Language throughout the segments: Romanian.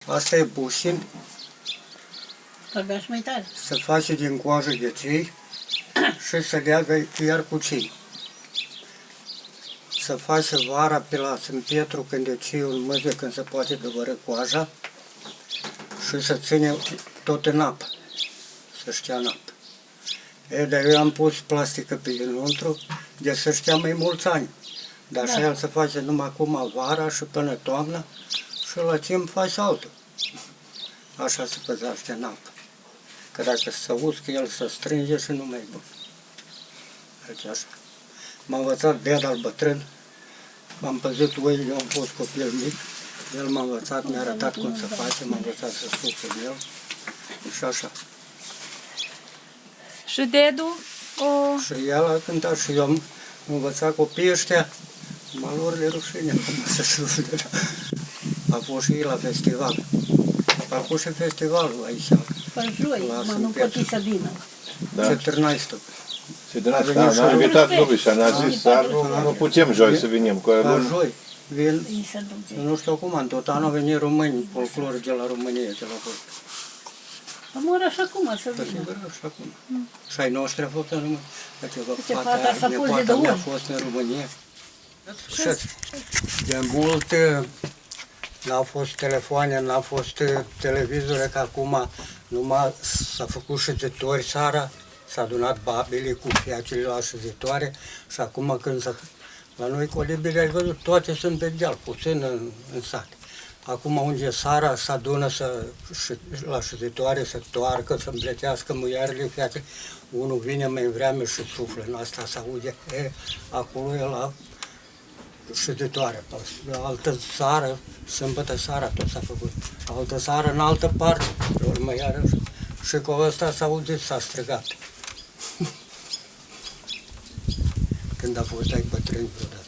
Asta e bușin. Vorbeași mai tare. Se face din coajă de ței și se leagă iar cu cei. Se face vara pe la Sfânt Petru când e ceiul măze, când se poate dovără coaja și se ține tot în apă, să stea în apă. Dar eu am pus plastică pe dinăuntru de să stea mai mulți ani. Dar așa el se face numai acum vara și până toamnă și la timp face altul. Așa se păzește în apă. Că dacă se uscă, el se strânge și nu mai e bun. Deci așa. M-a învățat Beda al bătrân, m-am păzit oile, eu am fost copil mic, el m-a învățat, mi-a arătat cum se face, m-a învățat să suc în el și așa. Și dedu? Și el a cântat și eu am învățat copiii ăștia, mă lor le rușine acum să se udă. A fost și ei la festival. A fost și festivalul aici. Păi joi, mă, nu poți să vină. Ce târnai stăp. Ne-a invitat Lubișa, ne-a zis, dar nu putem joi să venim. La joi vin, nu știu cum, tot anul venit români, folclor de la România, de la Borca. Mor așa cum să vină. Sigur, așa cum. Și ai noștri a fost în România. Uite, fata s-a pus de Nepoata două mea a ori. fost în România. De mult n-au fost telefoane, n-au fost televizore, că acum numai s-a făcut șezători seara, s-a adunat babele cu fiacele la șezătoare și acum când la noi colibile, ai văzut, toate sunt pe deal, puțin în sat. Acum unde seara se adună la șezătoare, să toarcă, să împletească muiarele, fiacele. Unul vine mai vreme și suflă, în asta se aude, acolo e la șezătoare. Altă seară, sâmbătă seara tot s-a făcut. Altă seară în altă parte, pe urmă iarăși. Și cu ăsta s-a auzit, s-a strigat. Când a fost ai bătrâni vreodată.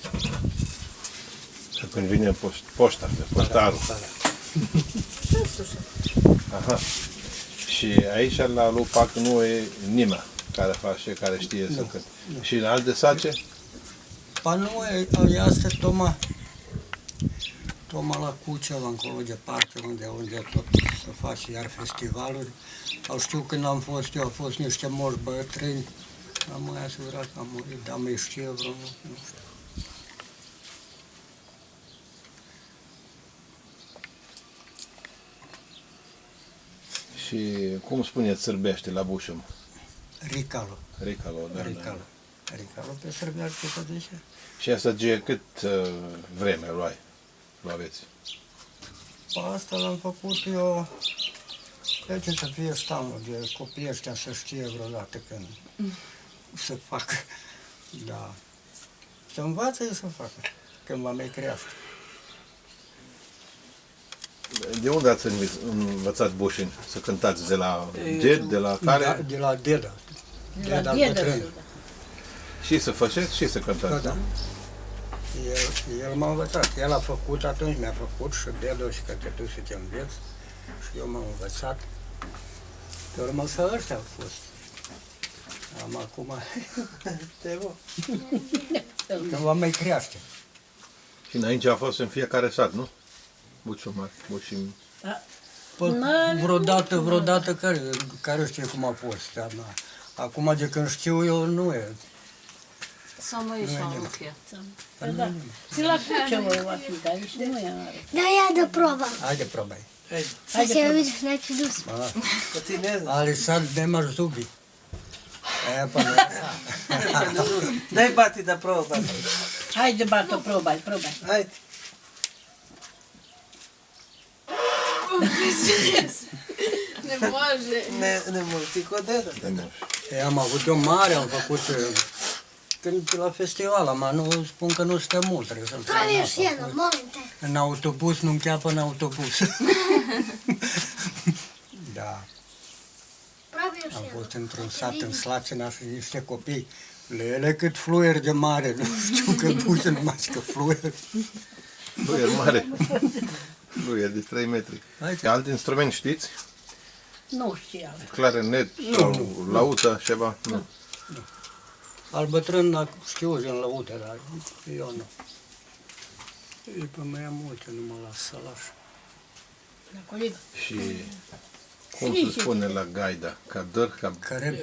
Când vine poșta, poștarul. Aha. Și aici la Lupac nu e nimeni care face, care știe să cânte. Și în alte sace? Pa nu, e asta toma la Cuceva, încolo departe, unde tot se face iar festivaluri. Au știu când am fost eu, au fost niște moși bătrâni, am mai asigurat că am murit, dar mai știe vreo, nu știu. Și cum spuneți sârbește la Bușum? Ricalo. Ricalo, da. Ricalo. Ricalo pe sârbește, să zice. Și asta de cât vreme lu aveți? Asta l-am făcut eu, cred că să fie stamul de copiii ăștia să știe vreodată când să facă. Da. Să învață ei să facă, când va mai crește. De unde ați învățat Bușin să cântați? De la ded, de la care? Da, de la deda. Deda al Dedă. bătrân. Și să faceți și să cântați, Da. El m-a învățat. El a făcut, atunci mi-a făcut și dedă și că te duci să te înveți. Și eu m-am învățat. Pe urmă și ăștia au fost. Am acum... Când va mai crește. Și înainte a fost în fiecare sat, nu? Bușim. Păi, vreodată care știe cum a fost. Dar, acum de când știu eu nu e. Само išao Luhija. Da. Și la Cuceva va fi, dar nici nu e are. Da, ia de proba. Haide, probaj. Să se uiți, n-ai dus. Ali sad nemaš zubi. Pa ne. Daj bati da proba. Haide, bato, probaj. Ajde. Ne može. Ne može, ti kod deda. Am avut eu mare, am făcut când la festival, mă, nu spun că nu stă mult, trebuie să-l Pravi još jednom, molim te. în autobuz, nu încheapă în autobuz. Da, Pravi još am jednom. fost într-un sat în Slațina și niște copii. Lele cât fluier de mare, nu știu că buze numai că fluier. Fluier mare. Fluier de 3 metri. Alt instrument știți? Nu știam. Clarinet sau laută, ceva? Nu. Al bătrân știu în lăută, dar eu nu. E pe mai multe, numai la sălaș. La colegă. Și cum se spune la gaida? Cadăr, Cărăbi.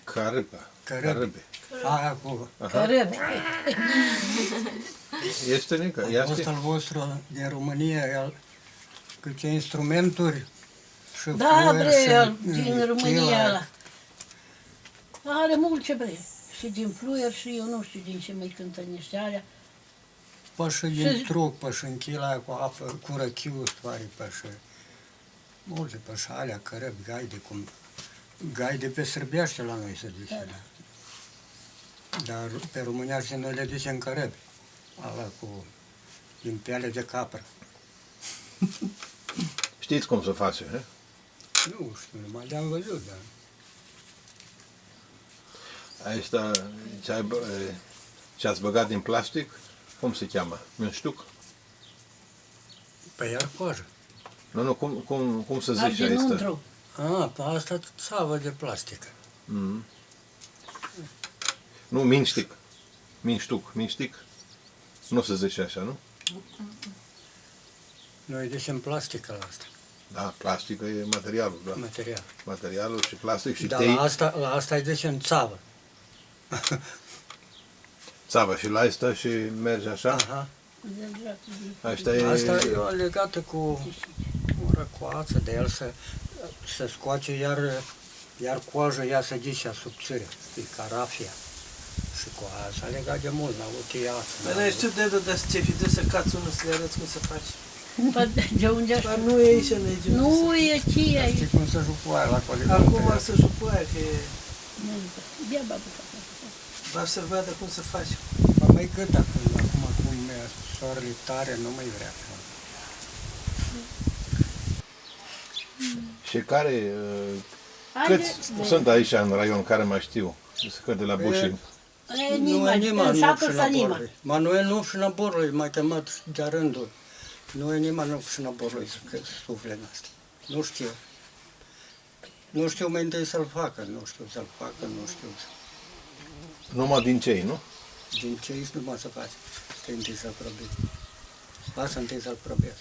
carâpa. Cărăbi. Aia cu Cărăbi. Este nică, ia fost al vostru din România, el câte instrumenturi și Da, fluier bre, și el din România chila. ăla. Are mult ce bre. Și din fluier și eu nu știu din ce mai cântă niște alea. Pă și din truc, pă și în chila aia cu apă, cu răchiu stoare, pă și multe, pă și alea, cărăbi, gaide, cum gaide pe sârbeaște la noi se zice, da. Dar pe româneaște noi le zicem cărăbi, ala cu din piele de capră. Știți cum se face, he? Nu știu, numai le-am văzut, dar Aici ce ați băgat din plastic, cum se cheamă? Miunștuc? pe iar coajă. Nu, cum se Dar zice aici? dinăuntru. Pe asta țavă de plastică. Mm. Nu, minștic. Minștic. Nu se zice așa, nu? Noi zicem plastică la asta, Da, plastică e materialul, da. material. Materialul și plastic și Dar tei, la asta îi zicem țavă. țavă și la asta și merge așa. Aha. Asta e... Asta e legată cu o răcoață de el să scoate iar coaja ea să zice subțire, e carafia. Și cu asta legat de mult, n-a avut ea. Dar noi știu de unde ce fi de să cați unul să le arăți cum să faci. De unde Dar nu e aici, nu e de unde Nu e ce e Știi aici. cum să jupoaie la colegă? Acum să jupoaie, că e... Ia babă. Dar să vadă cum să faci. Mai cât acum cum e soarele tare, nu mai vrea. Și care... Câți sunt aici în raion care mai știu? Că de la Bușin. Nu e nimeni În nu satul și să nimeni. naborului. Manuel nu și naborului, mai chemat de rândul. Nu e nimeni nu și naborului să sufle în asta. Nu știu. Nu știu mai întâi să-l facă, nu știu. Numai din cei, nu? Din ce ești numai să faci? Că întâi să-l probezi. Lasă întâi să-l probezi.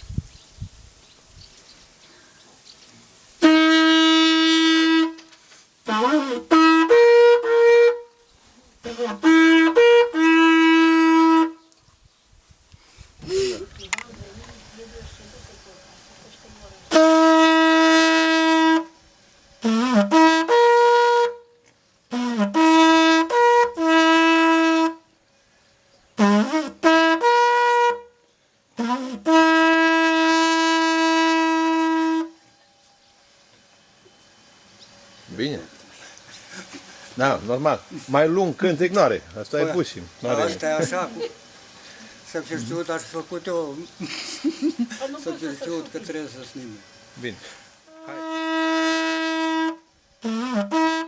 Bine. Da, normal. Mai lung cântec n-are. Asta e Bușin. Asta e așa, să fi știut, aș fi făcut eu, să fi știut că trebuie să snime. Bine. Thank you.